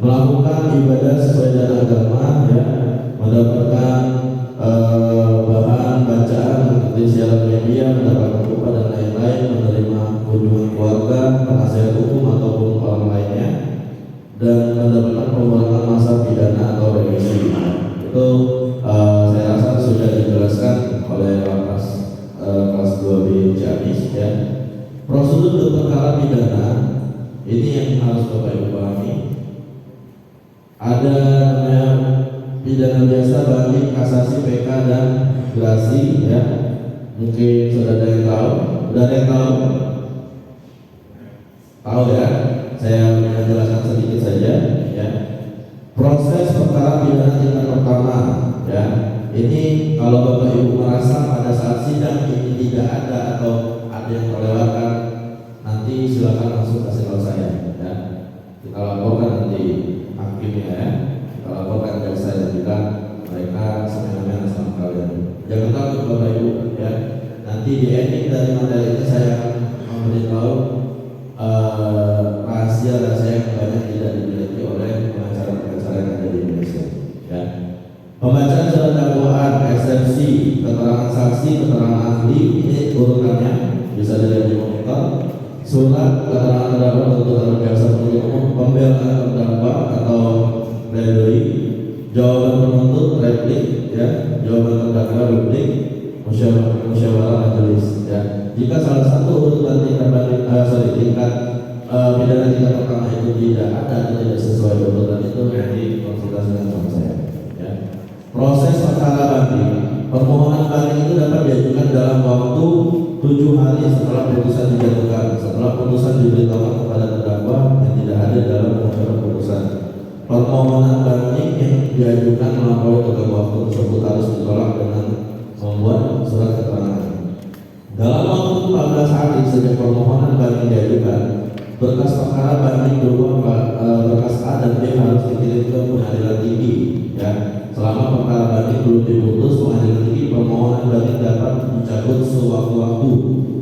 melakukan ibadah sesuai dengan agama, ya, mendapatkan bahan bacaan mengikuti siaran media, mendapatkan upah dan lain-lain, menerima kunjungan keluarga, penasihat hukum ataupun orang lainnya, dan mendapatkan pengurangan masa pidana atau remisi. Itu saya rasa sudah dijelaskan oleh Lapas kelas 2B Ciamis, ya. Prosedur perkara pidana ini yang harus Bapak Ibu pahami. Ada namanya pidana biasa, banding, kasasi, PK dan gerasi, ya. Mungkin sudah ada yang tahu, sudah ada yang tahu, ya. Saya menjelaskan sedikit saja, ya. Proses perkara pidana tingkat pertama, ya. Ini kalau Bapak Ibu merasa pada saat sidang ini tidak ada atau ada yang terlewatkan, nanti silakan langsung kasih tahu saya, ya. Kita laporkan nanti hakimnya, ya. Kita laporkan ke saya jika mereka semena-mena sama kalian. Jangan takut Bapak Ibu, ya. Nanti di ending dari materi ini saya akan memberitahu rahasia-rahasia yang banyak tidak dimiliki oleh pengacara-pengacara yang ada di Indonesia, ya. Pembacaan surat dakwaan, eksepsi, keterangan saksi, keterangan ahli, ini urutannya bisa dilihat di monitor. Surat keterangan terdakwa tuntutan jaksa penuntut umum, pembelaan terdakwa atau pledoi, jawaban penuntut, replik, ya, jawaban terdakwa, replik, musyawarah majelis, ya. Jika salah satu urutan tingkat pidana tingkat pertama itu tidak ada atau tidak sesuai urutan itu, nanti konsultasikan sama saya, ya. Proses perkara banding, permohonan banding itu dapat diajukan dalam waktu 7 hari setelah putusan dijatuhkan, setelah putusan diberitahukan kepada terdakwa yang tidak ada dalam pengajuan putusan. Permohonan banding yang diajukan melampaui tenggang waktu tersebut harus ditolak dengan membuat surat keterangan. Dalam waktu 14 hari sejak permohonan banding diajukan, berkas perkara banding berupa berkas A dan B harus dikirim ke pengadilan tinggi, ya. Selama perkara banding belum diputus, pengadilan tinggi permohonan banding dapat dicabut sewaktu-waktu.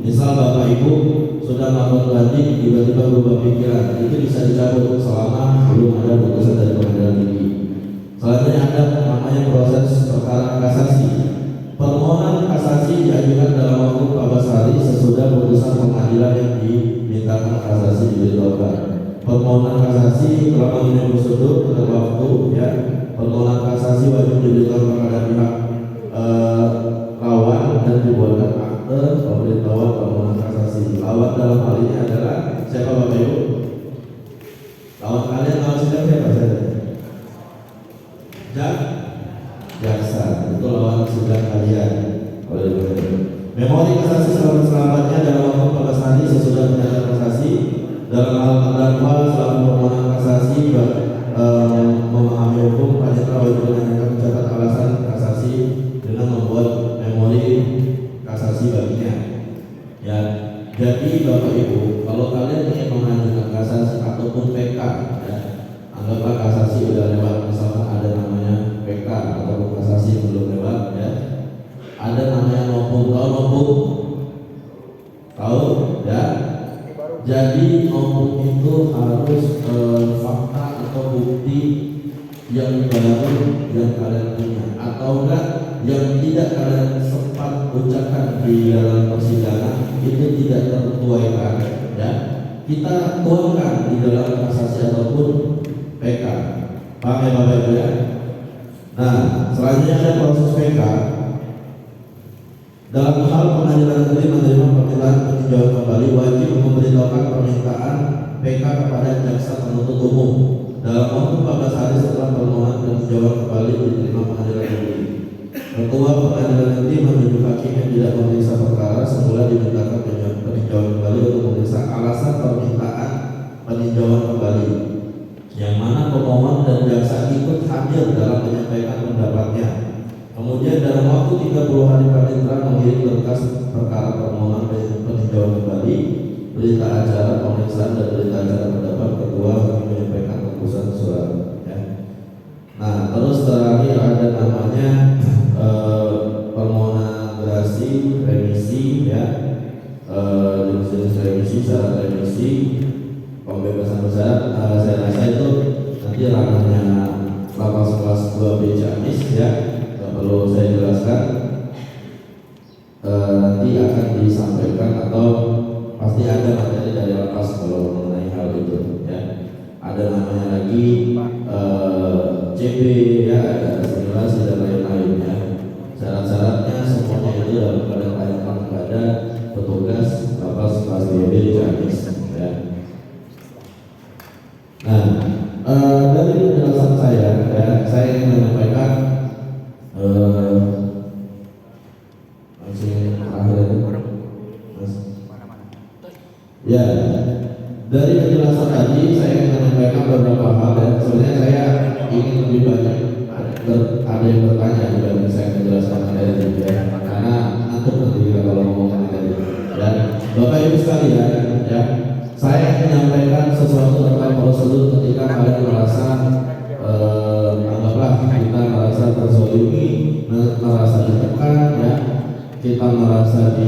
Misal Bapak Ibu sudah melakukan banding, tiba-tiba berubah pikiran, itu bisa dicabut selama belum ada putusan dari pengadilan tinggi. Selanjutnya ada namanya proses perkara kasasi. Permohonan kasasi diajukan dalam waktu 14 hari sesudah putusan pengadilan yang dimintakan kasasi diberitahukan. Permohonan kasasi telah memenuhi prosedur pada waktu, ya. Permohonan kasasi wajib diberitahukan kepada pihak lawan dan dibuatkan akte pemberitahuan permohonan kasasi. Lawan dalam hal ini adalah siapa Bapak Ibu? Lawan kalian, lawan sidang siapa? Jaksa, itu lawan sidang kalian. Memori kasasi selamat-selamatnya dalam waktu 14 hari sesudah menyatakan kasasi. Dalam hal terdakwa selama permohonan kasasi memahami hukum, panitera wajib mencatat alasan kasasi dengan membuat memori kasasi baginya, ya. Jadi Bapak Ibu, kalau kalian ingin mengajukan kasasi ataupun PK, ya, anggaplah kasasi udah lewat, misalkan ada namanya PK atau kasasi yang belum lewat, ya. Ada namanya nopung, tahu nopung? Tahu, ya. Jadi nopung itu harus fakta atau bukti yang baru yang kalian punya, atau enggak yang tidak kalian sempat ucapkan di dalam persidangan itu tidak tertuaikan, ya. Kita tuangkan di dalam kasasi ataupun PK. Paham ya Bapak Ibu, ya? Nah, selanjutnya ada proses PK. Dalam hal pengadilan negeri menerima permintaan peninjauan kembali, wajib memberitahukan permintaan PK kepada jaksa penuntut umum dalam waktu 14 hari setelah permohonan peninjauan kembali diterima pengadilan negeri. Ketua pengadilan negeri menunjuk hakim yang tidak memeriksa perkara semula dimintakan peninjauan kembali untuk memeriksa alasan permintaan peninjauan kembali, yang mana pemohon dan jaksa ikut hadir dalam menyampaikan pendapatnya. Kemudian dalam waktu 30 hari panitera mengirim berkas perkara permohonan peninjauan kembali, berita acara pemeriksaan dan berita acara pendapat ketua hakim menyampaikan keputusan surat, ya. Nah, terus terakhir ada namanya permohonan gerasi, remisi, ya. Jenis remisi, syarat remisi, pembebasan bersyarat. Saya rasa itu nanti ada namanya lagi CB ya, ada asimilasi dan lain-lain ya. Syarat-syaratnya semuanya itu dalam keadaan kepada petugas lapas PSBB di Ciamis ya. Nah, dari penjelasan saya ya, saya ingin menyampaikan ya, dari penjelasan tadi saya ingin menyampaikan beberapa hal dan sebenarnya saya ingin lebih banyak ada yang bertanya juga saya menjelaskan materi itu ya, karena nanti kita kalau ngomong materi ya. Bapak Ibu sekalian ya, saya menyampaikan sesuatu tentang prosedur ketika kalian merasa anggaplah kita merasa terzolimi, merasa ditekan ya, kita merasa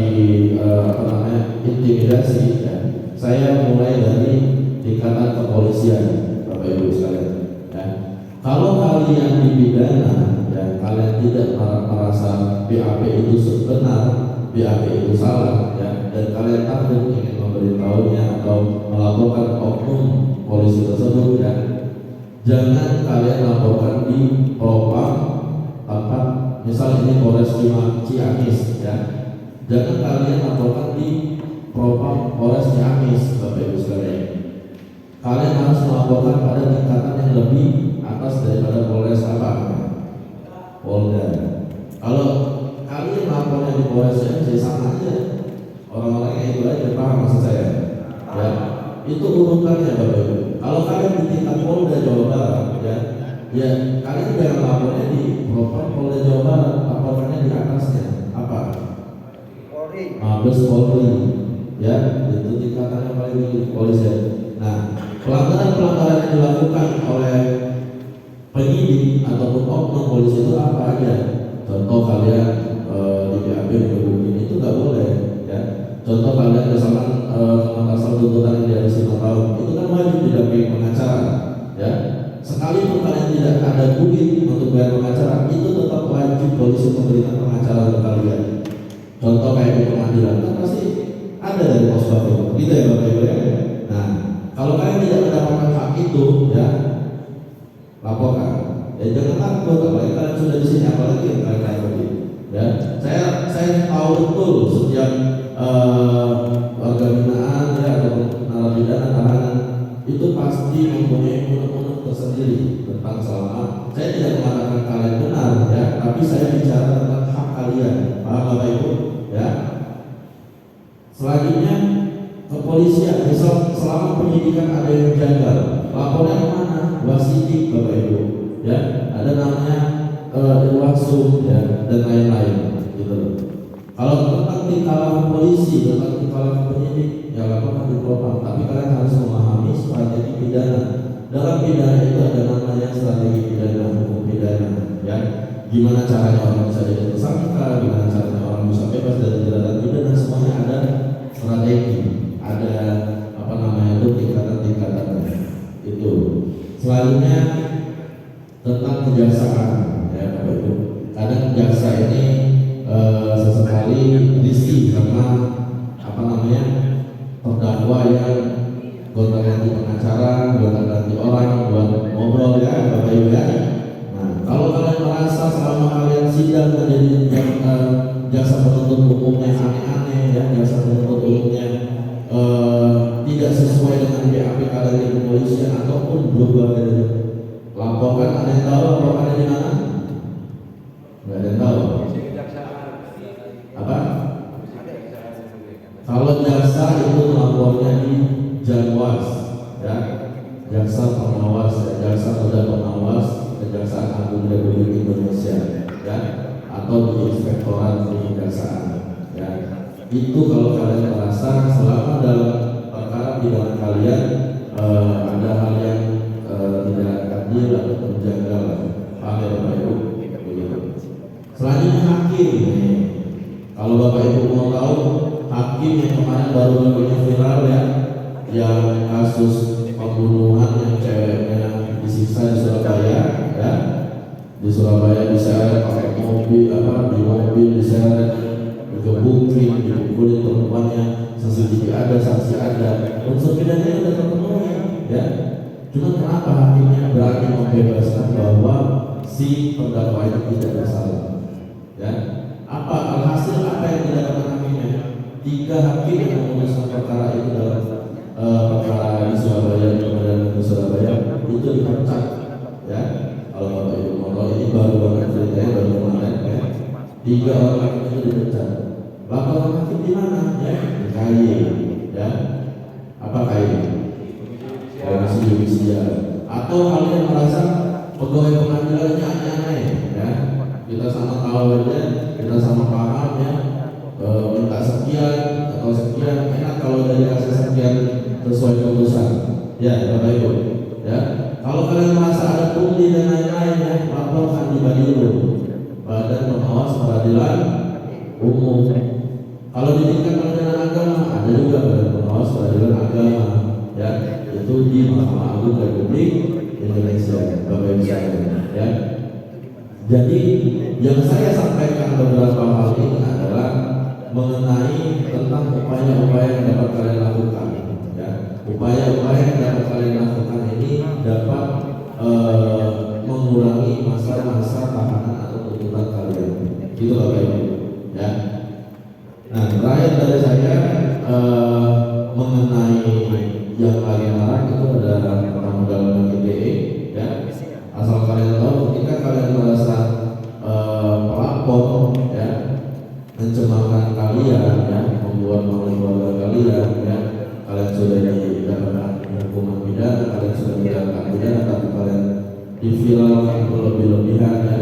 intimidasi ya. Saya mulai dari tingkatan kepolisian, Bapak Ibu sekalian ya. Kalau kalian dipidana ya, kalian tidak merasa BAP itu benar, BAP itu salah ya, dan kalian takut ingin memberitahunya atau melaporkan oknum polisi tersebut ya, jangan kalian laporkan di propam tempat, misal ini Polres Ciamis ya, jangan kalian laporkan di propam Polres Ciamis, Bapak Ibu sekalian. Kalian harus melaporkan pada tingkatan yang lebih atas daripada Polres apa? Polda. Kalau kalian lapornya di Polres Ciamis sama aja, orang-orang yang itu aja, paham maksud saya ya, itu urutannya Bapak Ibu. Kalau kalian di tingkat Polda Jawa Barat ya, kalian jangan lapornya di propam Polda Jawa Barat, laporkannya di atasnya apa? Mabes Polri ya, itu tingkatannya paling tinggi polisi. Nah, pelanggaran-pelanggaran yang dilakukan oleh penyidik ataupun oknum polisi itu apa aja? Contoh kalian di BAP dihubungin itu nggak boleh ya. Contoh kalian misalkan pasal tuntutan yang di atas 5 tahun itu kan wajib didampingi pengacara ya. Sekalipun kalian tidak ada duit untuk bayar pengacara, itu tetap wajib polisi memberikan pengacara untuk kalian. Contoh kayak di pengadilan kan pasti ada dari pos bapak gitu ya Bapak Ibu ya. Nah, kalau kalian tidak mendapatkan hak itu ya, laporkan ya, jangan takut, apalagi kalian sudah di sini, apalagi yang kalian takuti ya. Saya tahu betul setiap warga binaan ya ataupun narapidana tahanan itu pasti mempunyai unek-unek tersendiri tentang selama. Saya tidak mengatakan kalian benar ya, tapi saya bicara tentang hak kalian, paham Bapak Ibu ya. Selanjutnya kepolisian, misal selama penyidikan ada yang janggal, laporan mana? Wasidik Bapak Ibu ya, ada namanya Irwasum ya, dan lain-lain gitu. Kalau tentang tingkah polisi, tentang tingkah penyidik ya laporkan di propam, tapi kalian harus memahami strategi pidana. Dalam pidana itu ada namanya strategi pidana, hukum pidana ya. Gimana caranya orang bisa jadi tersangka, gimana caranya orang bisa bebas dari jeratan pidana, semuanya ada strategi, ada apa namanya itu tingkatan-tingkatannya itu. Selanjutnya tentang kejaksaan ya Bapak Ibu. Kadang jaksa ini sesekali risih sama apa namanya terdakwa yang gonta-ganti pengacara, gonta-ganti orang buat ngobrol ya Bapak Ibu ya. Nah, kalau kalian merasa selama kalian sidang menjadi jaksa penuntut umumnya aneh-aneh ya, jaksa penuntut umumnya tidak sesuai dengan BAP kalian di kepolisian ataupun berubah dari laporkan, ada yang tahu laporkannya di mana? Nggak ada yang tahu. Apa? Kalau jaksa itu melapornya di Janwas ya, jaksa pengawas ya, jaksa atau pengawas Kejaksaan Agung Republik Indonesia ya, atau di inspektorat kejaksaan ya. Itu kalau kalian merasa selama dalam perkara pidana kalian ada hal yang tidak adil atau terjanggal, paham ya Bapak Ibu? Selanjutnya hakim. Kalau Bapak Ibu mau tahu, hakim yang kemarin baru viral ya, yang kasus pembunuhan yang ceweknya disiksa di Surabaya ya, di Surabaya diseret pakai mobil di mobil diseret, digebukin, dipukulin perempuannya, CCTV ada, saksi ada, unsur pidananya sudah terpenuhi ya. Cuma kenapa hakimnya berani membebaskan bahwa si terdakwa itu tidak bersalah? Ya, apa alhasil apa yang didapatkan hakimnya? 3 hakim yang memutuskan perkara itu dalam perkara di Surabaya, di Pengadilan Negeri Surabaya itu dipecat. Ya, kalau Bapak Ibu mau tahu, ini baru banget ceritanya, baru kemarin ya. 3 orang hakim itu dipecat. Laporan hakim di mana? Ya, di KY. Ya, apa KY? Komisi Yudisial. Atau kalian merasa pegawai pengadilannya aneh-aneh? Ya, kita sama tahu aja, kita sama paham ya. Minta sekian atau sekian, enak kalau dari kasih sekian sesuai keputusan. Ya, Bapak Ibu. Ya, kalau kalian merasa ada bukti dan lain-lain ya, laporkan di BADILU, Badan Pengawas Peradilan Umum. Kalau di tingkat pengadilan agama ada juga Badan Pengawas Peradilan Agama, ya, itu di Mahkamah Agung Republik Indonesia, Bapak Ibu sekalian. Ya, jadi yang saya sampaikan beberapa hal ini adalah mengenai tentang upaya-upaya yang dapat kalian lakukan. Ya, upaya-upaya yang dapat kalian lakukan ini dapat mengurangi masa-masa tahanan atau tuntutan kalian. Itu Bapak Ibu. Ya. Nah, terakhir dari saya mengenai yang kalian larang itu adalah tentang dalam ITE. Ya. Asal kalian tahu, ketika kalian merasa pelapor ya mencemarkan kalian ya, membuat malu keluarga kalian ya, kalian sudah didapatkan hukuman pidana, kalian sudah mendapatkan pidana, tapi kalian diviralkan berlebih-lebihan ya,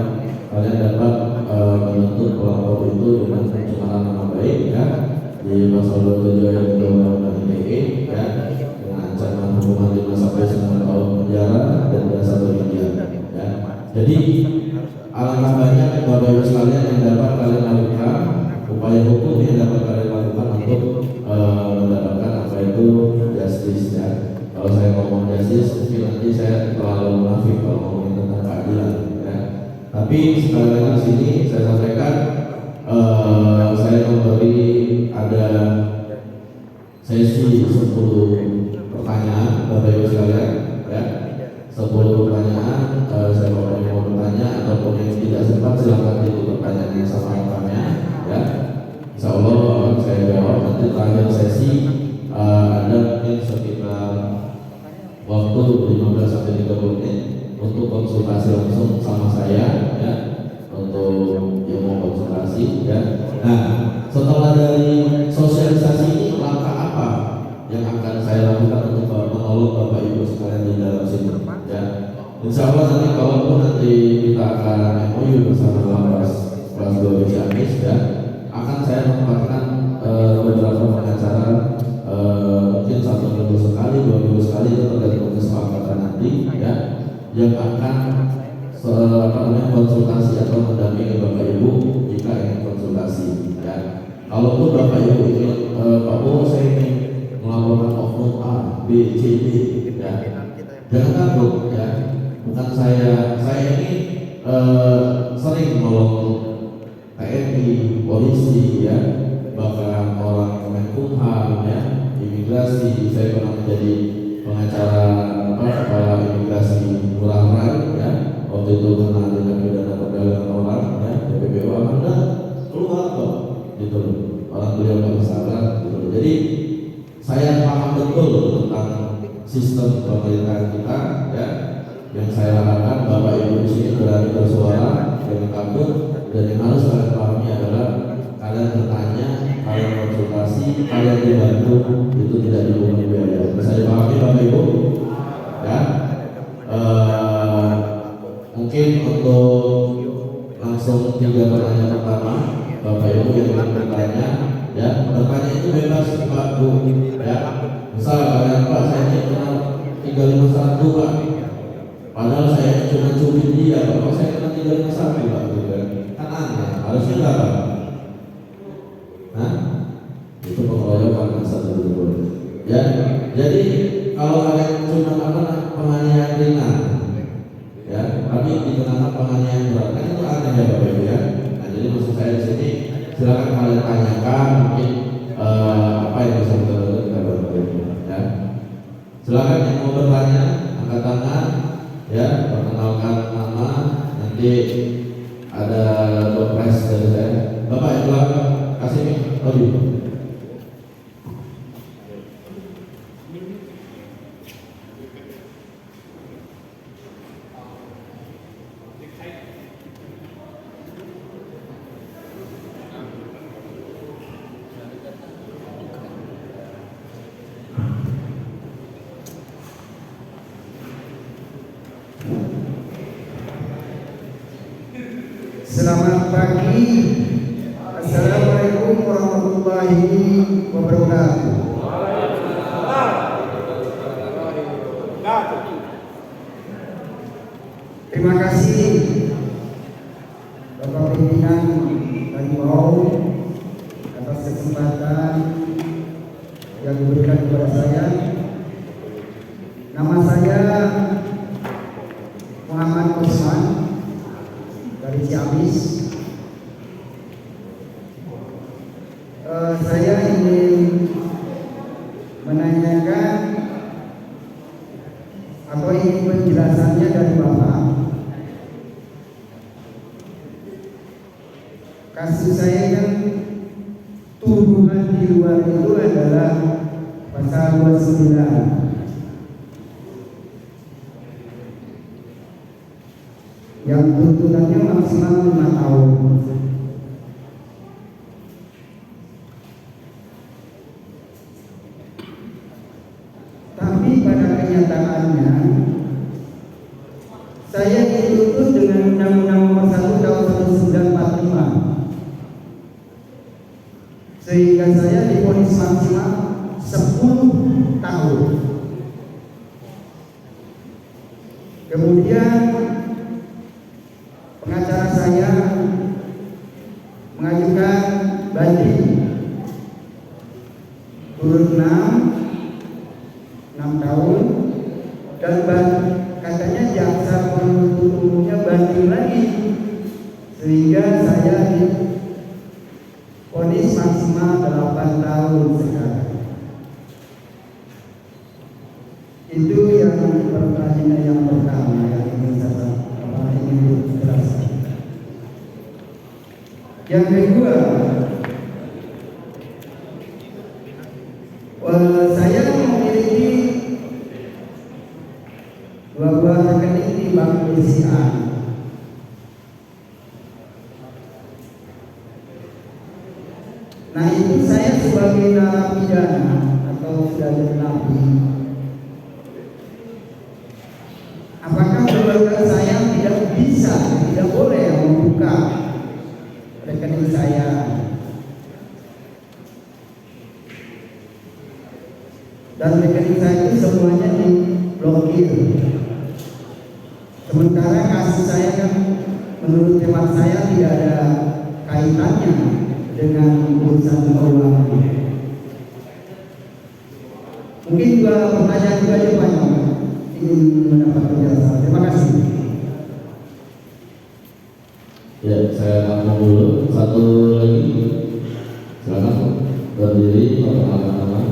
kalian dapat menuntut pelapor itu dengan pencemaran nama baik ya, di pasal 27 ayat 2 Undang-Undang ITE ya, dengan ancaman hukuman 5 sampai 9 tahun penjara dan denda 1 miliar ya. Jadi alangkah banyak Bapak Ibu sekalian yang dapat kalian lakukan, upaya hukum yang dapat kalian lakukan untuk mendapatkan apa itu justice ya. Kalau saya ngomong justice, mungkin nanti saya terlalu munafik kalau ngomongin tentang keadilan ya. Tapi sekali lagi di sini saya sampaikan, saya memberi ada sesi 10 pertanyaan Bapak Ibu sekalian ya. 10 pertanyaan, saya mau bertanya ataupun yang tidak sempat silakan itu pertanyaannya sama rekannya ya. Insya Allah akan saya jawab. Nanti terakhir sesi ada mungkin sekitar waktu 15 sampai 30 menit untuk konsultasi langsung sama saya ya, untuk yang mau konsultasi ya. Nah, setelah dari sosialisasi ini, langkah apa yang akan saya lakukan untuk menolong Bapak Ibu sekalian di dalam sini ya. Insya Allah nanti kalaupun nanti kita akan MOU bersama Lapas kelas 2 Ciamis ya, akan saya tempatkan beberapa pengacara, mungkin 1 minggu sekali, 2 minggu sekali, itu tergantung kesepakatan nanti ya, yang akan konsultasi atau mendampingi Bapak Ibu jika ingin konsultasi ya. Kalaupun Bapak Ibu ingin Pak Bu, saya ingin melaporkan oknum A, B, C, D ya, jangan takut ya. Bukan saya ini sering menolong TNI, polisi ya, bahkan orang Kemenkumham ya, imigrasi. Saya pernah menjadi pengacara kepala imigrasi Ngurah Rai ya, waktu itu kena dengan pidana perdagangan orang ya, PPPO Anda keluar kok gitu, orang beliau nggak bersalah gitu. Jadi saya paham betul tentang sistem pemerintahan kita ya. Yang saya harapkan Bapak Ibu di sini berani bersuara, jangan takut, dan yang harus kalian pahami adalah kalian bertanya, kalian konsultasi, kalian dibantu, itu tidak dipungut biaya. Bisa dipahami Bapak Ibu? Ya. Mungkin untuk langsung 3 pertanyaan pertama, Bapak Ibu yang ingin bertanya, ya, bertanya itu bebas Pak Bu, ya. Misal kalian Pak, saya ini kenal 351 Pak. Padahal saya cuma cubit dia, kalau saya kena 351 Pak, gitu kan aneh, harusnya berapa? Nah, itu pengeroyokan asal dulu ya. Jadi kalau kalian cuma penganiayaan ringan ya, tapi dikenakan penganiayaan berat, kan itu aneh ya Bapak Ibu ya. Nah, jadi maksud saya di sini silakan kalian tanyakan mungkin apa yang bisa kita lakukan Bapak Ibu ya. Silakan yang mau bertanya angkat tangan, ya, perkenalkan nama, nanti ada dopres dari saya. Bapak yang belakang, kasih nih, Tobi. Selamat pagi. Assalamualaikum warahmatullahi wabarakatuh. Terima kasih Bapak Pimpinan Harimau atas kesempatan yang diberikan kepada saya. Nama saya Muhammad Osman dari Ciamis. Saya ingin menanyakan atau ingin penjelasannya dari Bapak. Kasus saya kan tuduhan di luar itu adalah pasal 29 yang tuntutannya maksimal 5 tahun. Tapi pada kenyataannya saya dituntut dengan Undang-Undang Nomor 1 Tahun 1945, sehingga saya divonis maksimal 10 tahun. Kemudian pengacara saya mengajukan banding turun 6 tahun, dan katanya jaksa penuntut umumnya banding lagi, sehingga saya divonis maksimal 8 tahun sekarang. Itu yang pertanyaan yang pertama yang ingin saya jelaskan. Yang kedua, saya memiliki 2 buah rekening di Bank BCA. Nah, itu saya sebagai narapidana atau sudah jadi napi, apakah keluarga saya tidak boleh membuka rekening saya? Dan rekening saya itu semuanya diblokir. Sementara kasus saya kan menurut hemat saya tidak ada kaitannya dengan urusan keuangan. Mungkin juga pertanyaan juga banyak ingin mendapat penjelasan. Terima kasih. Ya, saya ngomong dulu. Satu lagi, silakan berdiri, perkenalkan nama.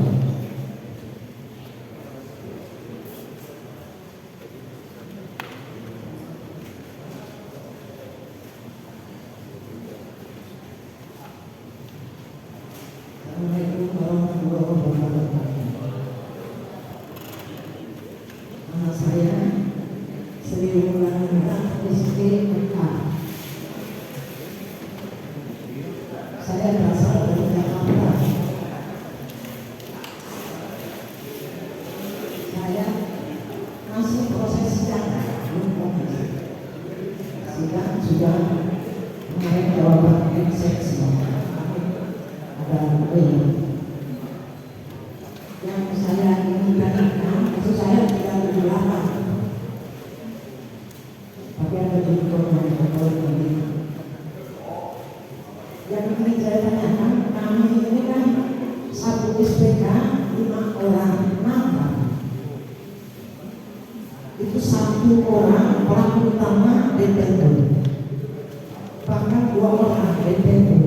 Assalamualaikum warahmatullahi wabarakatuh. Nama saya Sri Wulandari Rizky Eka. Saya berasal dari Jakarta. Saya masih proses sidang, sidang sudah mengenai jawaban eksepsi. Yang saya ingin tanyakan, itu saya tidak berjualan, tapi ada bentuknya atau ini. Yang ingin saya tanyakan, kami ini kan satu SPK 5 orang nambah. Itu 1 orang utama DPO, bahkan 2 orang DPO.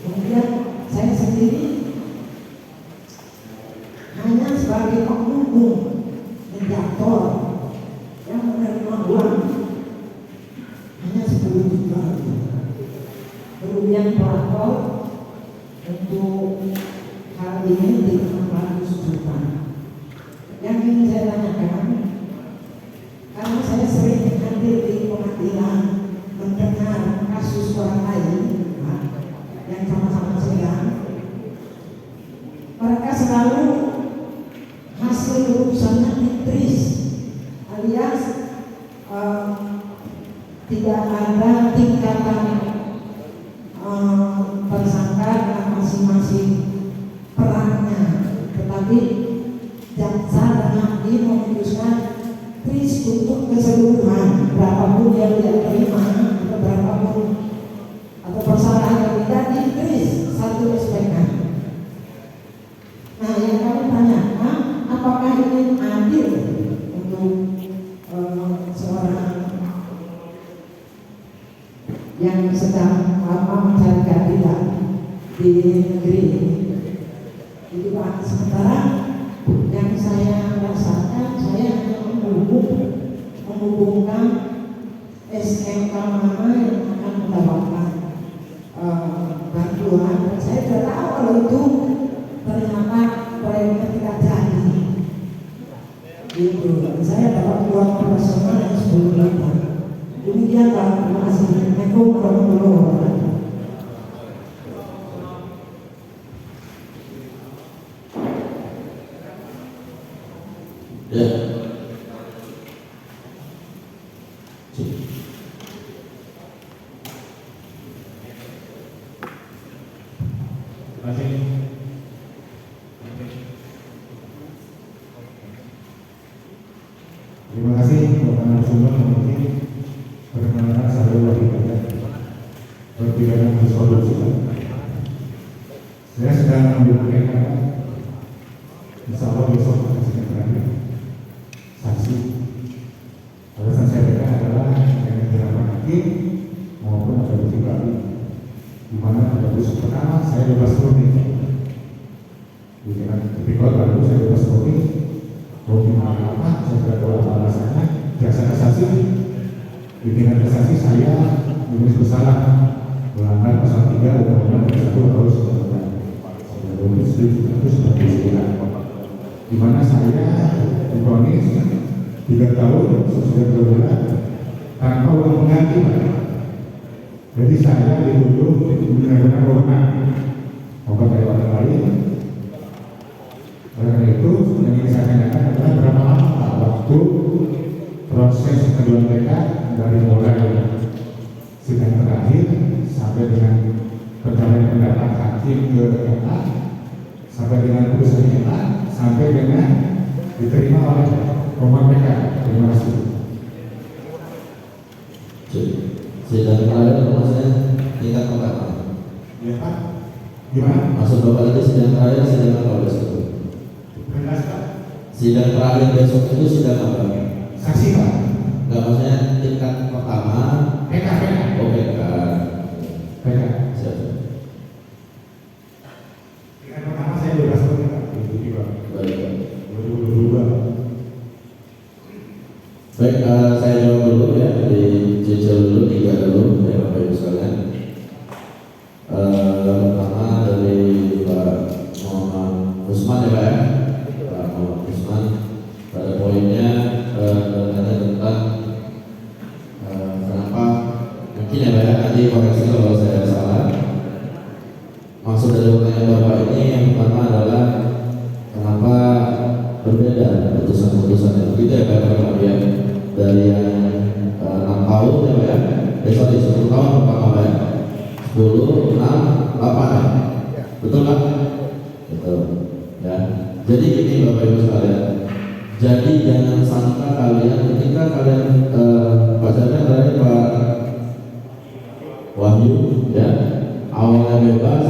Kemudian saya sendiri hanya sebagai penghubung mediator eh, tidak ada tingkatan tersangka dengan masing-masing perannya, tetapi jaksa dan hakim memutuskan tris untuk keseluruhan, berapapun yang dia terima atau berapapun atau persalahan yang tidak ditris satu SPK. Nah, yang kami tanyakan, apakah ini adil untuk seorang yang sedang mencari keadilan di negeri ini? Itu Pak. Sementara yang saya rasakan, saya hanya menghubungkan SMK mana yang akan mendapatkan bantuan. Dan saya sudah tahu kalau itu ternyata proyeknya tidak jadi. Gitu. Saya dapat uang profesional yang 10 juta. Demikian Pak. Terima kasih. Assalamualaikum warahmatullahi wabarakatuh. Ya. Terima kasih Bapak Narasumber yang mungkin perkenalkan saya berpidana khusus korupsi. Saya sedang mengambil perkara, insya Allah besok akan sidang terakhir saksi. Alasan saya berikan adalah yang dilakukan hakim maupun ada bukti baru, di mana pada besok pertama saya bebas murni. Dengan tipikal baru saya bebas murni. Mau gimana apa, saya tidak tahu apa alasannya. Jaksa kasasi, pimpinan kasasi saya menulis bersalah melanggar pasal 3 Undang-Undang 21 harus di mana saya divonis 3 tahun sudah berbulan tanpa uang pengganti. Jadi saya dituduh benar-benar berwenang bukan dari orang lain. Oleh karena itu, yang ingin saya tanyakan adalah berapa lama waktu proses pengajuan mereka dari mulai sidang terakhir sampai dengan pencarian pendapat hakim ke MA, sampai dengan putusan MA, sampai dengan diterima oleh Komar PK. Terima kasih. Sidang terakhir maksudnya tingkat keberapa? Ya Pak, gimana? Maksud Bapak itu sidang terakhir sidang apa besok? Sidang terakhir besok itu sidang apa? Saksi Pak. Enggak, maksudnya tingkat pertama PK. Oh PK. Siap. Tingkat pertama saya bebas murni Pak. Baik. 2022. Baik, saya jawab dulu ya, dicicil dulu 3 dulu ya Bapak Ibu sekalian. Pertama dari Pak Muhammad Usman ya Pak ya. Pak Muhammad Usman pada poinnya tanya tentang kenapa mungkin ya Pak ya, nanti koreksi kalau saya salah. Maksud dari pertanyaan Bapak ini yang pertama adalah kenapa berbeda putusan-putusan itu gitu ya Pak ya, dari yang 6 tahun ya Pak ya, sorry 10 tahun pertama Pak ya, 10, 6, 8 ya, betul Pak? Betul ya. Jadi ini Bapak Ibu sekalian, jadi jangan sangka kalian ketika kalian bacanya dari Pak Wahyu ya, awalnya bebas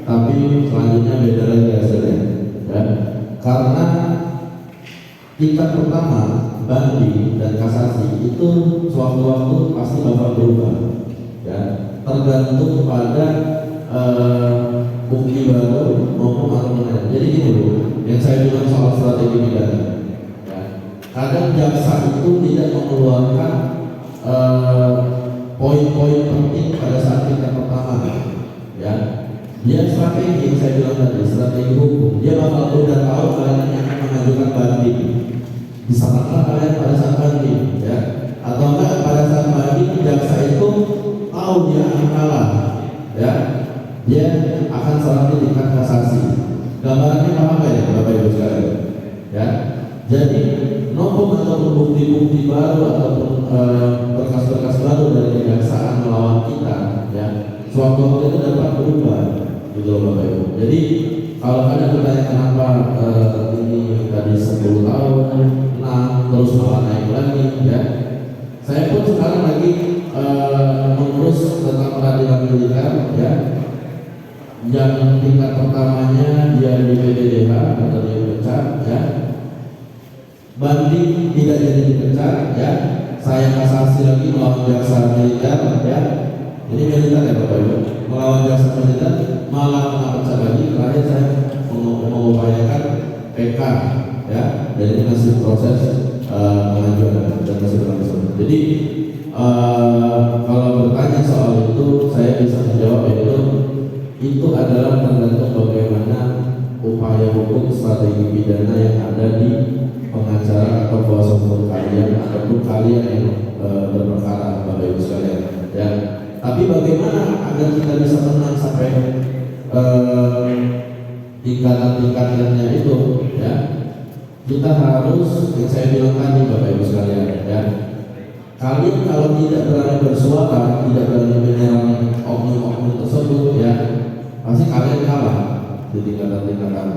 tapi selanjutnya beda lagi hasilnya ya. Karena tingkat pertama banding dan kasasi itu suatu-waktu pasti bakal berubah ya, tergantung pada bukti baru maupun argumen. Jadi gini dulu, yang saya bilang soal strategi pidana ya, kadang jaksa itu tidak mengeluarkan poin-poin penting pada saat tingkat pertama ya. Dia strategi yang saya bilang tadi, strategi hukum. Dia bakal udah tahu kalian ini akan mengajukan banding. Disamakan kalian pada saat banding, ya. Atau enggak pada saat banding jaksa itu tahu dia akan kalah, ya. Dia akan salah di tingkat kasasi. Gambarannya paham nggak ya Bapak Ibu sekalian? Ya. Jadi nomor ataupun bukti-bukti baru ataupun berkas-berkas baru dari kejaksaan melawan kita, ya, sewaktu-waktu itu dapat berubah, gitu loh Bapak Ibu. Jadi kalau ada bertanya kenapa ini tadi 10 tahun, 6, terus malah naik lagi, ya. Saya pun sekarang lagi mengurus tentang peradilan militer, ya. Yang tingkat pertamanya dia di PDDH atau dipecat, ya. Banding tidak jadi dipecat, ya. Saya kasasi lagi melawan jaksa militer, ya. Ini militer ya Bapak Ibu, melawan jaksa militer malah kena pecat lagi. Terakhir saya mengupayakan PK, ya. Dan ini masih proses pengajuan dan masih berlangsung. Jadi kalau bertanya soal itu, saya bisa menjawab itu adalah tergantung bagaimana upaya hukum strategi pidana yang ada di pengacara atau kuasa hukum kalian ataupun kalian yang berperkara, Bapak Ibu sekalian, ya. Tapi bagaimana agar kita bisa menang sampai tingkatan-tingkatannya itu, ya, kita harus, yang saya bilang tadi Bapak Ibu sekalian, ya, kalian kalau tidak berani bersuara, tidak berani menyerang oknum-oknum tersebut, ya, pasti kalian kalah di tingkatan-tingkatan.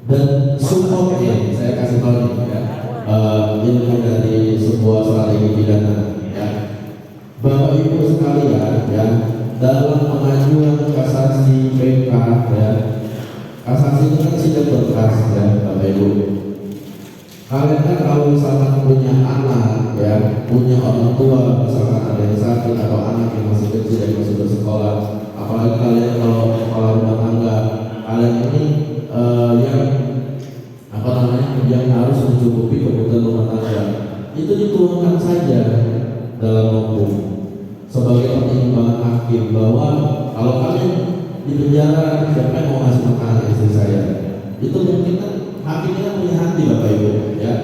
Dan supportnya, saya kasih tahu nih, ya, ilmu dari sebuah strategi pidana, ya, Bapak Ibu sekalian, ya, dalam pengajuan kasasi PK, ya, kasasi itu kan sidang berkas, ya, Bapak Ibu. Kalian kan kalau misalkan punya anak, ya, punya orang tua, misalkan ada yang sakit atau anak yang masih kecil yang masih bersekolah, apalagi kalian kalau kepala rumah tangga, kalian ini yang yang harus mencukupi kebutuhan rumah tangga, itu diturunkan saja dalam hukum sebagai pertimbangan hakim bahwa kalau kalian di penjara, siapa yang mau ngasih makanan istri saya? Itu mungkin kan hakimnya punya hati Bapak Ibu, ya.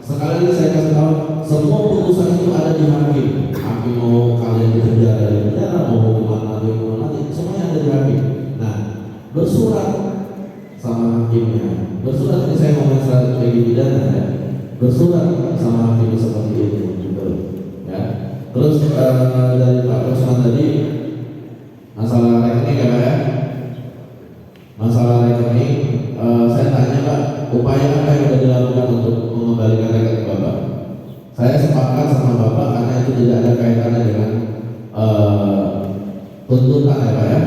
Sekali lagi saya kasih tahu, semua putusan itu ada di hakim. Hakim mau kalian di penjara, mau hukuman mati, semuanya ada di hakim. Nah, bersurat sama hakimnya, bersurat ini saya ngomong strategi pidana, ya. Bersurat sama hakim seperti itu, gitu, ya. Terus dari Pak Rusman tadi masalah rekening, ya Pak, ya. Masalah rekening, saya tanya Pak, upaya apa yang sudah dilakukan untuk mengembalikan rekening Bapak? Saya sepakat sama Bapak karena itu tidak ada kaitannya dengan tuntutan, ya Pak, ya,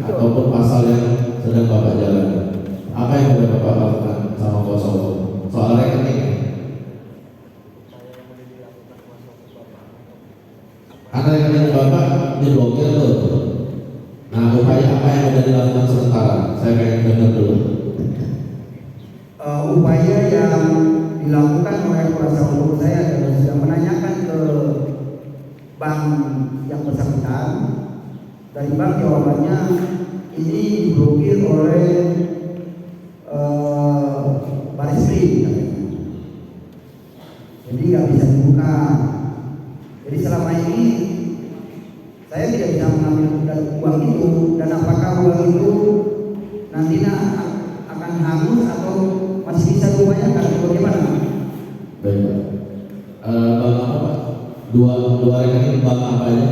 ataupun pasal yang sedang Bapak jalani. Apa yang sudah Bapak lakukan sama kuasa hukum soal rekening? Karena rekening Bapak diblokir tuh. Nah, upaya apa yang sudah dilakukan sementara? Saya pengen dengar dulu. Upaya yang dilakukan oleh kuasa hukum saya adalah sudah menanyakan ke bank yang bersangkutan. Dari bank jawabannya ini diblokir oleh Baris-Krim, jadi nggak bisa dibuka. Jadi selama ini saya tidak bisa mengambil uang itu, dan apakah uang itu nantinya akan hangus atau masih bisa diupayakan atau bagaimana? Baik Pak. Bank apa Pak? Dua rekening bank apa aja?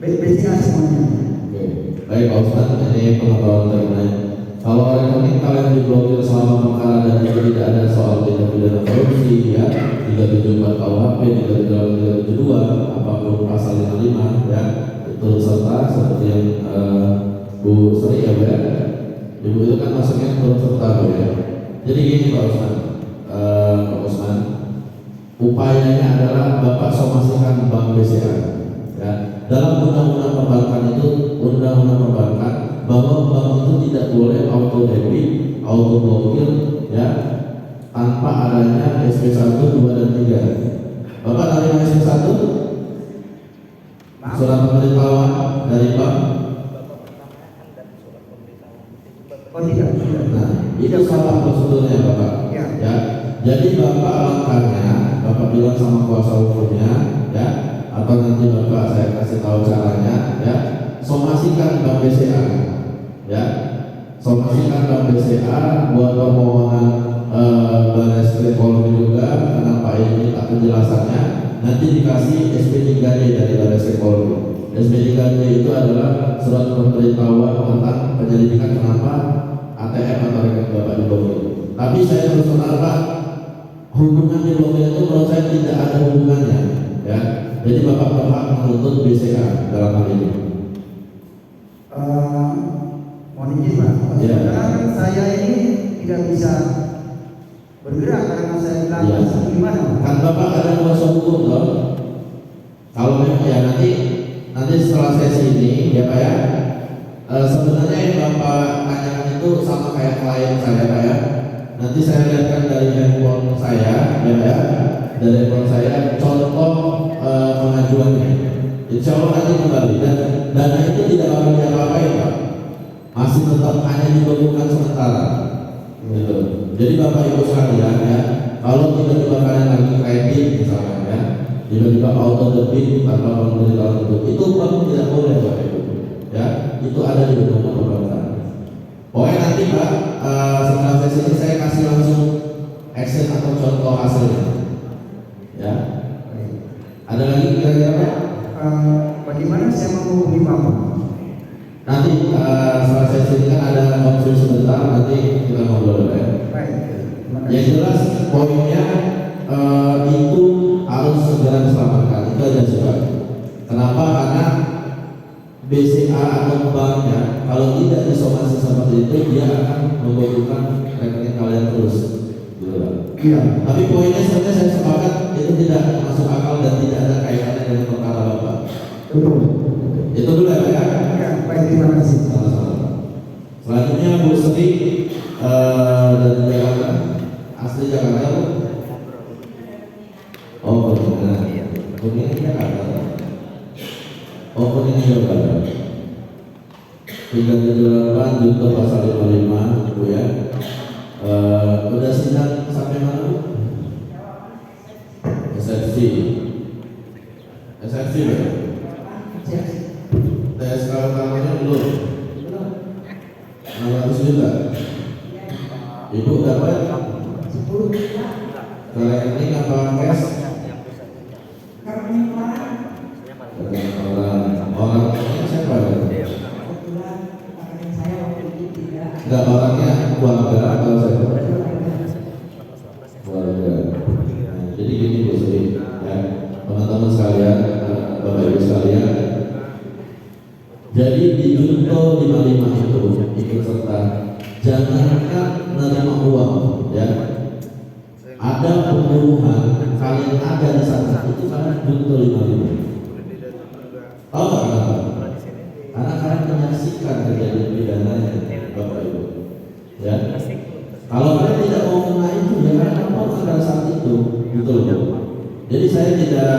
BCA semuanya. Oke. Baik Pak Ustadz, ini pengetahuan terkait. Kalau rekening kalian diblokir selama perkara dan tidak ada soal tindak pidana korupsi, ya, 374 KUHP, 372, apapun pasal 55, ya, itu serta seperti yang Bu Sri, ya, ya. Ibu itu kan maksudnya turut serta, ya. Jadi gini Pak Usman, upayanya adalah Bapak somasikan Bank BCA, ya. Dalam undang-undang perbankan itu, undang-undang perbankan bahwa bank itu tidak boleh auto debit, auto blokir, ya, tanpa adanya SP1, 2, dan 3. Bapak dari SP1 surat pemberitahuan dari bank. Oh tidak. Nah, itu salah prosedurnya Bapak. Ya. Ya. Jadi Bapak langkahnya, Bapak bilang sama kuasa hukumnya, ya, atau nanti Bapak saya kasih tahu caranya, ya, somasikan Bank BCA, ya, somasikan Bank BCA buat permohonan Baris Krim Polri juga. Kenapa ini tak penjelasannya? nanti dikasih SP3D dari Baris Polri. SP3D itu adalah surat pemberitahuan tentang penyelidikan kenapa ATM atau rekening Bapak diblokir. Tapi saya terus terang Pak, hubungan diblokir itu menurut saya tidak ada hubungannya, ya. Jadi Bapak berhak menuntut BCA dalam hal ini. Mohon izin Pak, Ya. sekarang saya ini tidak bisa bergerak karena saya bilang Ya. gimana? Kan Bapak ada kuasa hukum loh. Kalau memang ya nanti setelah sesi ini ya Pak ya, sebenarnya yang Bapak tanyakan itu sama kayak klien saya Pak ya. Nanti saya lihatkan dari handphone saya ya Pak ya, dari handphone saya contoh pengajuannya. Insya Allah nanti kembali dan dana itu tidak akan diapa-apain Pak, masih tetap hanya dibekukan sementara gitu. Jadi Bapak Ibu sekalian ya, kalau tiba-tiba kalian lagi kredit misalnya ya, tiba-tiba auto debit tanpa pemberitahuan itu bank tidak boleh Bapak Ibu ya, itu ada di undang-undang perbankan. Pokoknya nanti Pak setelah sesi ini saya kasih langsung action atau contoh hasilnya ya. Ada lagi kira-kira Pak? Bagaimana saya menghubungi Bapak? Nanti setelah sesi ini kan ada konsul sebentar, nanti kita ngobrol ya. Baik. Terima kasih. Yang jelas poinnya itu harus segera diselamatkan, itu aja sih Pak. Kenapa? Karena BCA atau banknya kalau tidak disomasi seperti itu dia akan membutuhkan rekening kalian terus gitu Pak. Iya. Tapi poinnya sebenarnya saya sepakat itu tidak masuk akal dan tidak ada kaitannya dengan perkara Bapak. Betul. Itu dulu ya Pak ya. Ya, baik, terima kasih. Sama-sama. Selanjutnya Bu Sri dari Jakarta, asli Jakarta Bu. Oh, benar. Kuning Jakarta. Oh, kuning Jakarta. 378 Junto pasal 55 Bu ya. Udah sidang sampai mana Bu? SFC ya? TSK utamanya belum? 600 juta. Ibu dapat 10 juta. ke rekening apa cash? Karena Orang siapa ya? kebetulan rekening saya waktu itu tidak Enggak, orangnya keluarga atau siapa? Keluarga. Nah, jadi gini Bu Sri ya, teman-teman sekalian, Bapak Ibu sekalian. Jadi di Junto 55 itu ikut serta, jangankan menerima uang ya, ada pembunuhan kalian ada di sana itu karena Junto 55. Tahu nggak kenapa? Karena kalian menyaksikan kejadian pidananya Bapak Ibu ya. Kalau kalian tidak mau kena itu ya kalian lapor pada saat itu gitu loh. Jadi saya tidak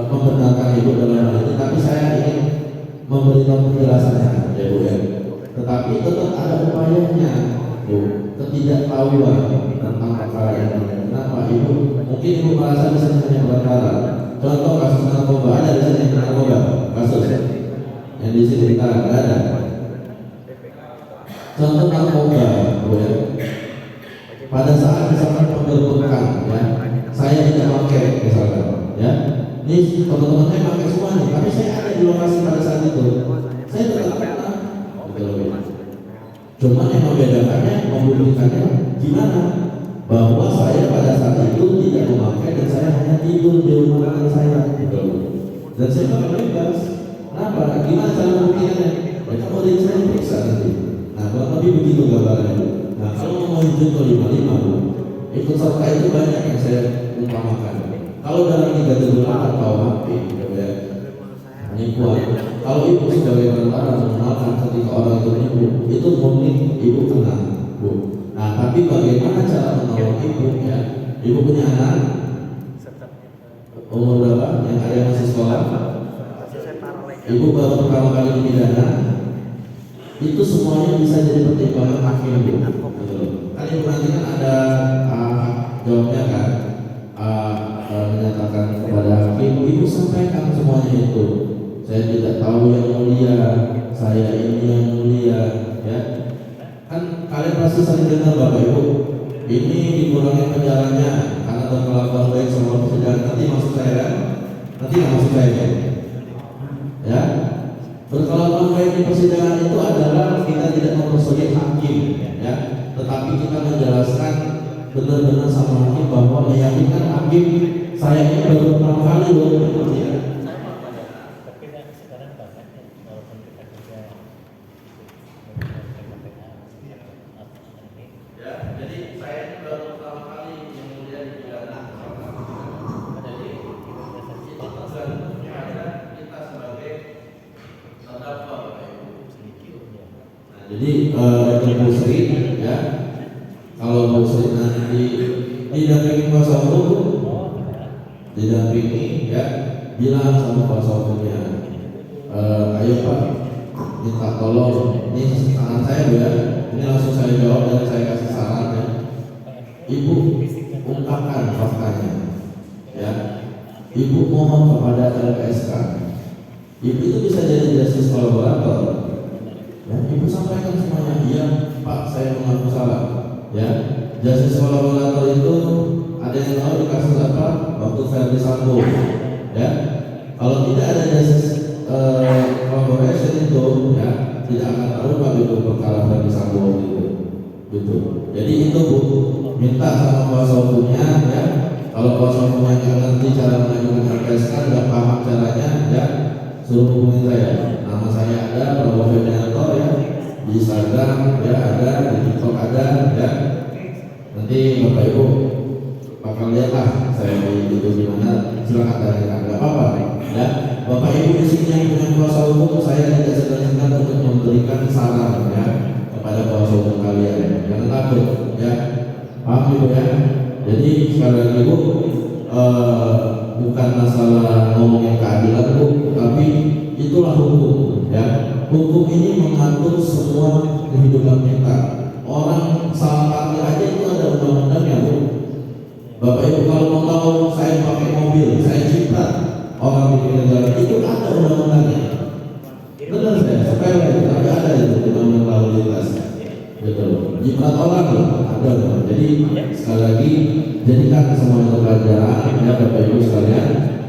membenarkan Ibu dalam hal ini, tapi saya ingin memberikan penjelasannya ya Bu ya. Tetapi tetap ada upayanya Bu, ketidaktahuan tentang perkara ini. Kenapa Ibu? Mungkin Ibu merasa bisa hanya perkara. Contoh kasus narkoba, ada di sini narkoba kasus yang di sini kita nggak ada. Contoh narkoba Bu ya. Pada saat misalkan penggerbekan ya, saya tidak pakai misalkan ya. Ini teman-teman saya pakai semua nih, tapi saya ada di lokasi pada saat itu. Saya tetap kena. Cuma yang membedakannya, membuktikannya gimana? Bahwa saya pada saat itu tidak memakai dan saya hanya tidur di rumah teman saya. Dan saya pakai bebas. Kenapa? Gimana cara membuktikannya? Mereka mau dari saya periksa nanti. Nah, kurang lebih begitu gambarannya. Nah, kalau mau Junto 55 ikut serta itu banyak yang saya umpamakan. Kalau dalam 378 KUHP ya, penipuan. Kalau Ibu sebagai perantara mengenalkan ketika orang itu menipu, itu mungkin Ibu kena Bu. Nah, tapi bagaimana cara menolong Ibu ya? Ibu punya anak umur berapa? Yang ada yang masih sekolah? Ibu baru pertama kali dipidana. Itu semuanya bisa jadi pertimbangan hakim Bu. Kan Ibu nanti kan ada jawabnya kan, menyatakan kepada hakim, Ibu sampaikan semuanya itu. Saya tidak tahu yang mulia, saya ini yang mulia, ya. Kan kalian pasti sering dengar Bapak Ibu, ini dikurangi penjaranya karena atau kelakuan baik selama persidangan, nanti maksud saya kan? Nanti nggak maksud saya kan? Ya, berkelakuan baik di persidangan itu adalah kita tidak mempersulit hakim, ya, tetapi kita menjelaskan benar-benar sama hakim bahwa meyakinkan hakim saya ini baru pertama kali loh bekerja. Tapi kan sekarang banyak ya, walaupun kita kerja Ya, jadi saya ini baru pertama kali yang mulia di pidana. Jadi itu tergantung pada kita sebagai terdakwa. Nah, jadi Bu Sri, ya, kalau Bu Sri nanti didampingi kuasa hukum, didampingi, ya, bilang sama kuasa hukumnya, ayo Pak, minta tolong, ini tangan saya ya, ini langsung saya jawab dan saya kasih saran ya. Ibu ungkapkan faktanya, ya. Ibu mohon kepada LPSK. Ibu itu bisa jadi justice kolaborator. Ya, Ibu sampaikan semuanya, iya Pak, saya mengaku salah. Ya, justice kolaborator itu ada yang tahu di kasus apa? Waktu Verdi Sambo. Ya, kalau tidak ada justice collaboration itu, ya, tidak akan terungkap itu perkara Verdi Sambo itu. Gitu. Jadi itu Bu, minta sama kuasa hukumnya, ya. Kalau kuasa hukumnya nggak ngerti cara mengajukan LPSK, nggak paham caranya, ya, suruh hubungi saya. Nama saya ada, Prabowo Febrianto, ya, di Instagram, ya, ada, di TikTok ada, ya. Nanti Bapak Ibu bakal lihatlah saya di itu gimana, silakan tanyakan, nggak apa-apa, ya. Bapak Ibu di sini yang punya kuasa hukum, saya tidak segan-segan untuk memberikan saran, ya, kepada kuasa hukum kalian. Jangan takut, ya, paham Ibu, ya. Jadi sekali lagi Bu, bukan masalah ngomongin keadilan Bu, tapi itulah hukum, ya. Hukum ini mengatur semua kehidupan kita. Orang salah parkir aja itu ada undang-undangnya Bu. Bapak Ibu kalau mau tahu saya pakai mobil, saya cipta orang di pinggir jalan, itu ada undang-undangnya. Benar saya, sepele, tapi ada itu undang-undang lalu lintas. Betul. Jimat orang loh, ada loh. Jadi sekali lagi jadikan semua itu pelajaran, ya Bapak Ibu sekalian.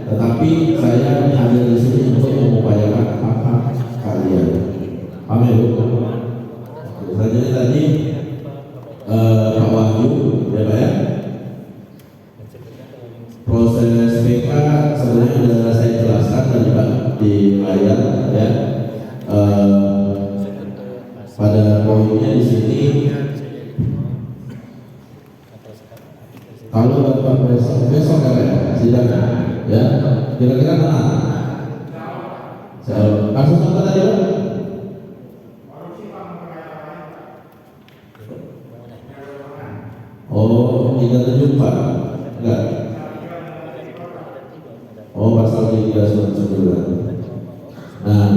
Tetapi saya hadir di sini untuk mengupayakan hak-hak kalian. Amin. Selanjutnya tadi Pak Wahyu, ya Pak ya. Proses PK sebenarnya sudah saya jelaskan tadi Pak di layar, ya. Pada poinnya di sini, kalau Bapak besok ya sidang, ya, kira-kira mana? Kasus apa tadi Pak? Oh, 374, enggak? Oh, pasal 399. Nah,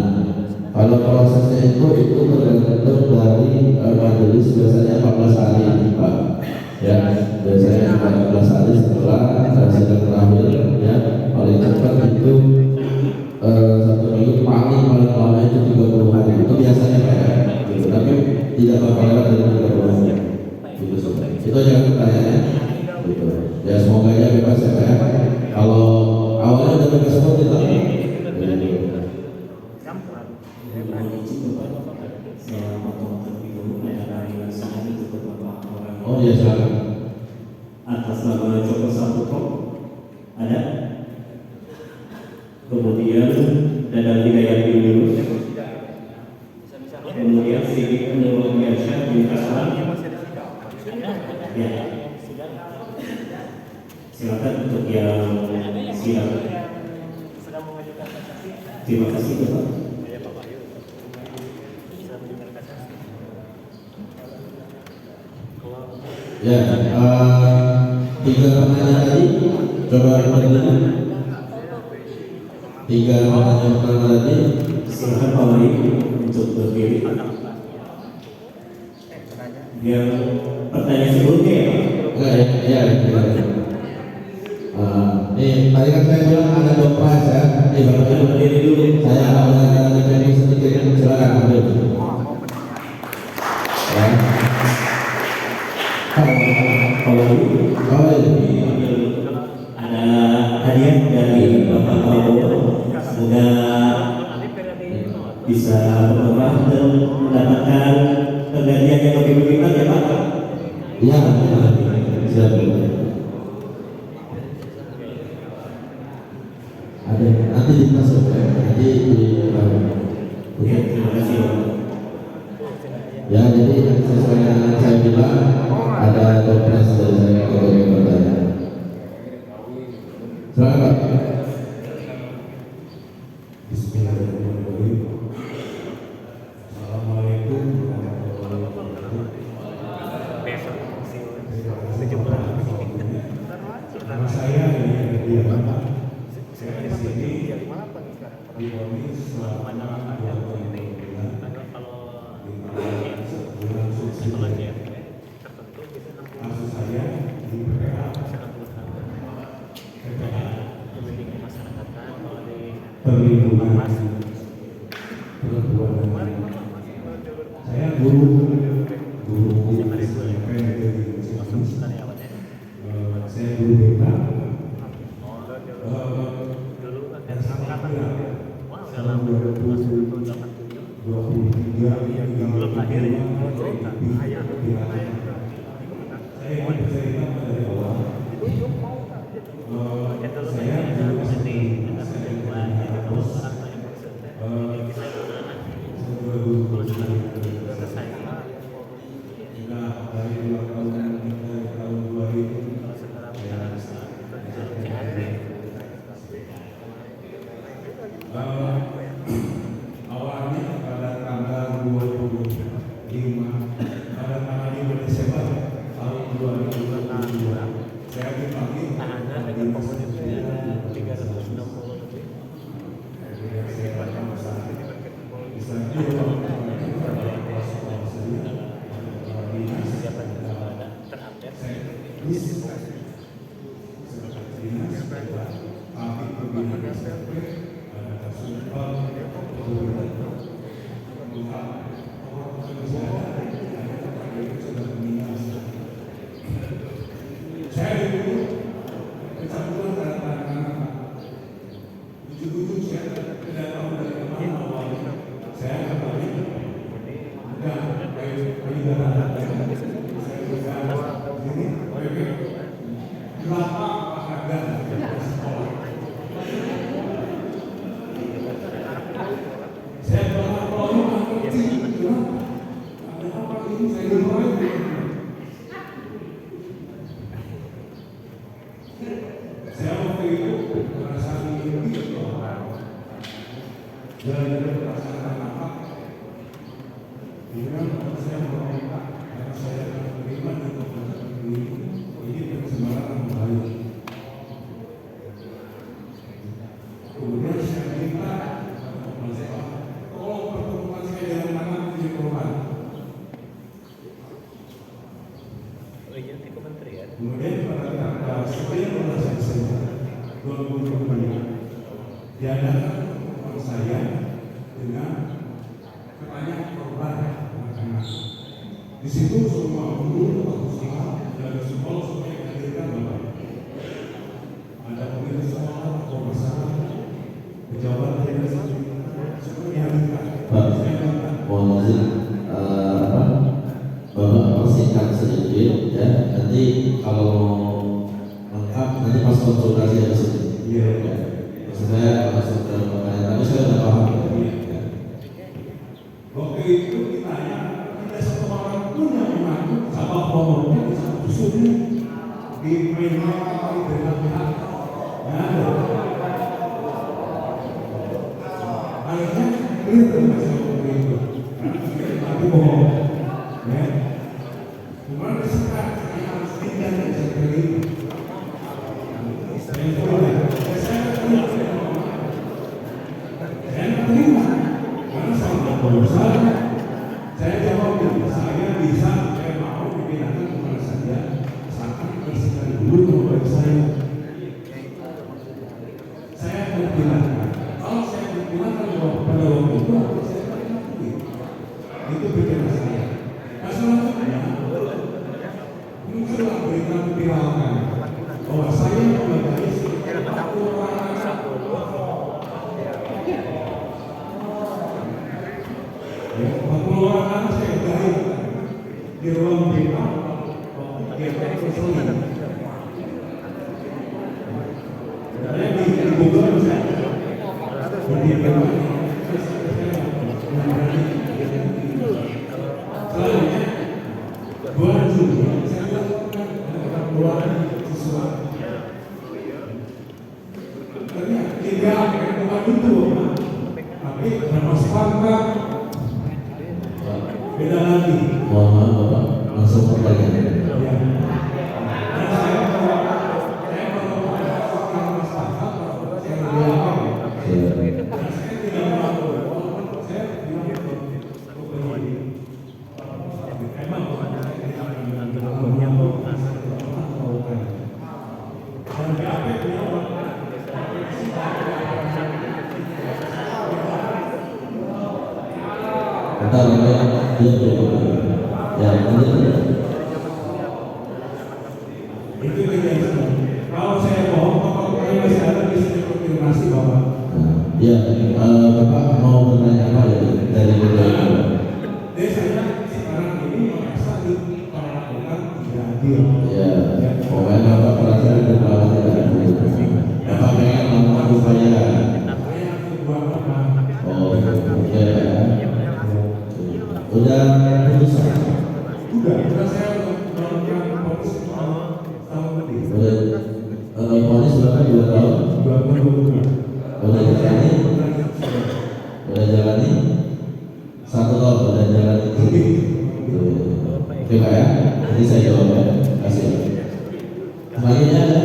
kalau prosesnya itu tergantung dari majelis, biasanya 14 hari Pak, ya, biasanya 14 hari setelah sidang terakhir, ya, paling cepat itu 1 minggu, paling lama itu 30 hari, itu biasanya Pak, ya, gitu. Tapi tidak bakal lewat dari 30 hari, gitu. Itu aja pertanyaannya, gitu. Ya semoga aja bebas ya Pak, ya. Kalau awalnya udah bebas semua kita, oh iya silakan. Atas nama Joko Saputra ada, kemudian Dadang Hidayat bin Yunus, kemudian Sidik Nurul Biansyah bin Aslan. Ya, silakan untuk yang sidang. Terima kasih Bapak. Ya, 3 pertanyaan tadi, coba berdiri. 3 pertanyaan pertama tadi, Silakan Pak Wali untuk berdiri. Yang pertanyaan sebelumnya ya Pak? enggak ya, ini tadi kan saya bilang ada door prize ya. Bapak Ibu berdiri dulu. Saya ada training sedikit, silakan ambil. Ya. Pak Wali, Kalau ini diambil dari Bapak Prabowo, semoga bisa berkembang dan mendapatkan penggantian yang lebih berlipat ya Pak. Ya, siap. Ada nanti dimasuk ya, nanti Ya, terima kasih Pak. ya, jadi sesuai yang saya bilang ada toples dari saya untuk yang bertanya. Silakan Pak. Bismillahirrahmanirrahim. Assalamualaikum warahmatullahi wabarakatuh. Nama saya Yahya Bapak. Saya di sini divonis selama 2 bulan di sebulan subsidi. Kasus saya di PPA perlindungan perempuan. Saya guru SMP negeri Ciamis. Saya guru BK. Dan sampai tahun 2023 belum lahir ya. Saya ingin bercerita dari awal. Saya dulu awalnya pada tanggal 25 pada tanggal 5 Desember tahun 2022 saya dipanggil saya dulu kecampuran pada tangan ujung-ujung saya tidak tahu dari mana awalnya saya kembali dan payudara saya berkata ini berapa harga sekolah saya pernah kalau mengerti ada apa ini saya dimulai. Saya waktu itu merasa lebih dan perasaan apa? Kemudian saya meminta karena saya menerima dan ini kesempatan kembali. Kemudian saya minta tolong pertemuan saya dengan anak di korban. Kemudian pada tanggal 19 Desember 2022 diadakan pertemuan saya dengan banyak korban anak-anak. Di situ semua guru, usaha dan sekolah semua yang hadirkan Bapak. Ada pemilik sekolah, pemasaran, pejabat dan semua yang hadirkan. Mohon izin Bapak persingkat sedikit ya, nanti kalau lengkap nanti pas konsultasi ada sini. Iya. Ya. Maksud saya langsung ke pertanyaan, tapi saya sudah paham. Ya. Waktu itu ditanya, tidak satu orang pun yang mengaku sabab pokoknya di satu sudut di prima atau di pihak. Akhirnya clear masalah itu. Tapi bohong. Ya. Cuma sekarang saya harus pindah dan saya terima. Saya terima. Karena saya tidak berusaha. Saya jawab saya bisa, saya mau dipindahkan kemana saja. Asalkan bersihkan dulu mobil saya. Saya berpindahkan. Kalau saya berpindahkan pada waktu itu, saya tidak mengakui. Itu pikiran saya. Nah selanjutnya muncullah berita viralkan bahwa saya membagi 40 orang Tidak, bukan itu. Tapi nama sepakat beda lagi. Mohon maaf Bapak, langsung pertanyaan. Ya. Dan saya kalau nama sepakat, saya bilang, Ya. saya tidak melakukan, saya bilang emang dan BAP Bentar ya, ya lanjut. itu kejadian. Kalau saya bohong, Bapak masih ada di sini konfirmasi Bapak. Ya, Bapak mau bertanya apa ya dari video itu? Saya sekarang ini merasa diperlakukan tidak adil. Ya, pokoknya Bapak merasa di bawah tidak adil. Bapak pengen melakukan upaya. Saya buat Bapak. Oh, oke. Udah putusan? Udah saya melakukan fokus tahun lebih. Udah, ponis berapa 2 tahun? 2022. Udah jalani? Udah jalani? 1 tahun udah jalani. Oke Pak ya, nanti saya jawab ya. Kasih. Selanjutnya ada?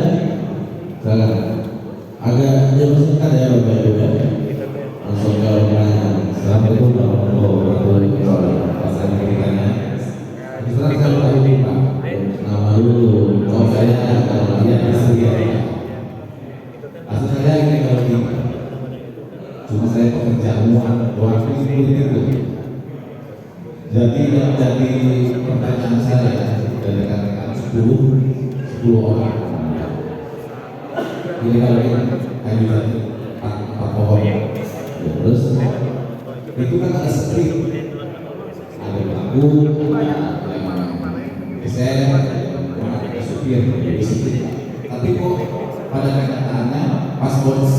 Silakan. Agak jauh singkat ya Bapak Ibu ya. Langsung ke pertanyaan. Assalamualaikum warahmatullahi wabarakatuh. Pasal ceritanya. Sekarang saya mau tanya Pak. Nama dulu. Oh saya kalau dia asli ya. Asli saya ini kalau di. Cuma saya pekerjaan waktu itu. Jadi yang jadi pertanyaan saya dari rekan-rekan 10 orang. Ini kalau ini kayu tadi 4 pohon. Terus itu kan ada skrip, ada pelaku, saya ada supir, tapi kok pada kenyataannya pas bos